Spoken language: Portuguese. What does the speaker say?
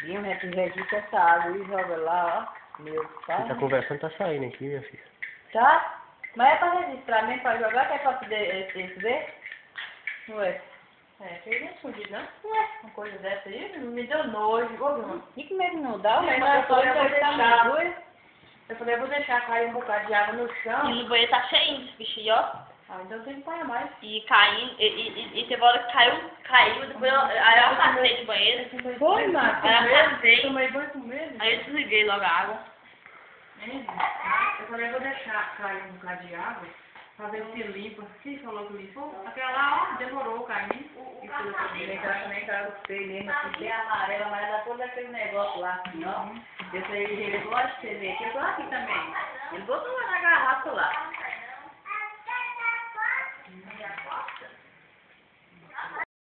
Vinha, registra essa água e joga lá, ó. Meu pai. Você tá conversando, tá saindo aqui, minha filha. Tá? Mas é pra registrar mesmo, pra jogar, que é pra poder esse ver? Ué. É, fez nem escondido, não? Ué. Uma coisa dessa aí, me deu nojo. Ô, Bruno. E como é que não dá? Mas Mas eu falei, eu vou tá deixar. muito doido. Eu falei, eu vou deixar cair um bocado de água no E chão. no banheiro tá cheio desse bicho aí, ó. Ah, então tem que parar mais. E caindo, e teve hora que caiu, depois aí eu afastei do banheiro. Foi, Marcos? Aí eu afastei, Tomei banho com medo. aí eu desliguei logo a água. Eu falei, eu vou deixar cair um bocado de água, pra ver se limpa. Quem falou que limpou? Aquela lá, ó, demorou caindo. E foi Nem cara feio mesmo, assim, bem amarela, mas dá todo aquele negócio lá, assim, ó. Esse aí, ele gosta de você ver, que eu tô aqui também. Ele botou lá na garrafa lá.